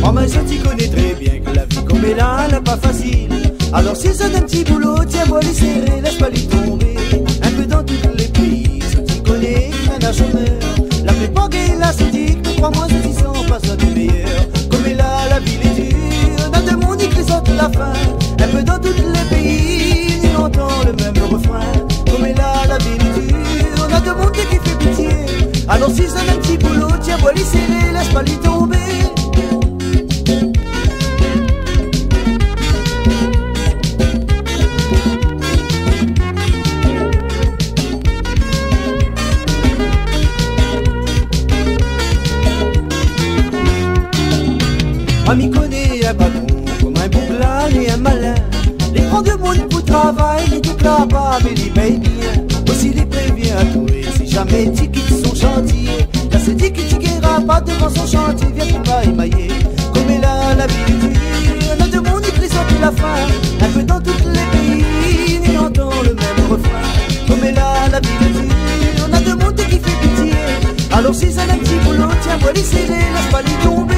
Oh mais ça t'y connais très bien que la vie comme elle a, n'est pas facile. Alors si c'est un petit boulot, tiens, moi les serrer, laisse pas lui tomber. Un peu dans tous les pays, ça t'y connaît, un a chômeur. La plupart gay, la se dit que 3 mois, ils sont pas ça du meilleur. Comme elle a, la vie est dure, dans le monde, il crie ça toute la fin. Un peu dans tous les pays, on entend le même refrain. Comme elle a, la vie est dure, on a de monde qui fait pitié. Alors si c'est un petit boulot, tiens, moi les serrer, laisse pas lui tomber. Ami connaît un patron comme un bouclard et un malin. Les prend de monde pour travail, les déclare pas mais les paye bien. Aussi les prévient à tout et si jamais tu quittes son chantier. Là c'est dit que tu guéras pas devant son chantier, viens pour pas émailler. Comme est là la vie est dure, on a de monde qui crie ça toute la fin. Un peu dans tous les pays, on entend le même refrain. Comme est là la vie est dure, on a de monde qui fait pitié. Alors si c'est un petit boulot, tiens, moi les serrer, laisse pas lui tomber.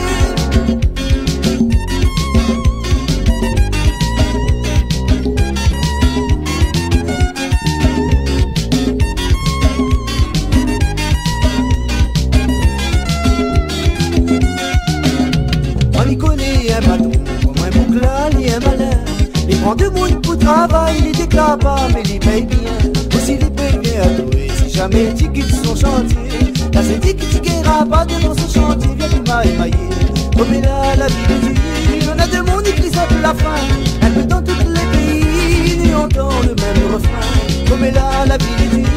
Il connaît un patron comme un bouclard et un malin. Il prend de monde pour travail, il déclare pas mais il paye bien. Aussi il paye bien à tout et si jamais tu quittes son chantier. Là c'est dit que tu guéras pas devant son chantier, viens tu m'as émaillé. Comme est là la vie est dure, on a de monde qui crie ça toute la fin. Un peu dans tous les pays, on entend le même refrain. Comme est là la vie est dure,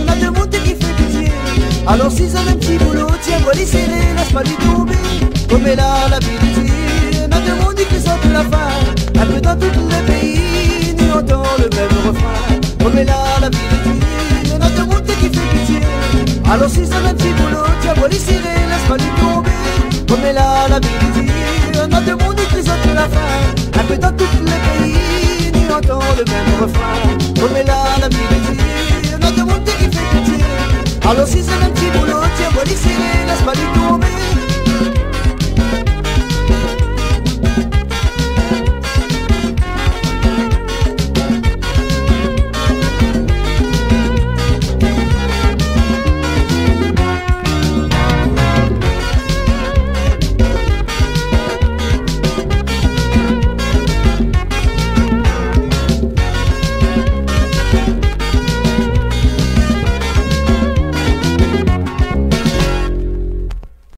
on a de monde qui fait pitié. Alors si c'est un petit boulot, tiens, moi les serrer, laisse pas lui tomber. Comme est là la vie est dure, on a de monde qui sort de la fin. Un peu dans tous les pays, nous entend le même refrain. Comme est là la vie est dure, on a de monde qui fait pitié. Alors si c'est un petit boulot, tiens, moi les serrer, laisse pas lui tomber. Comme est là la vie est dure, on a de monde qui sort de la fin. Un peu dans tous les pays, nous entend le même refrain. Comme est là la vie est dure, on a de monde qui fait pitié. Alors si c'est un petit boulot, tiens, moi les serrer, laisse pas lui tomber.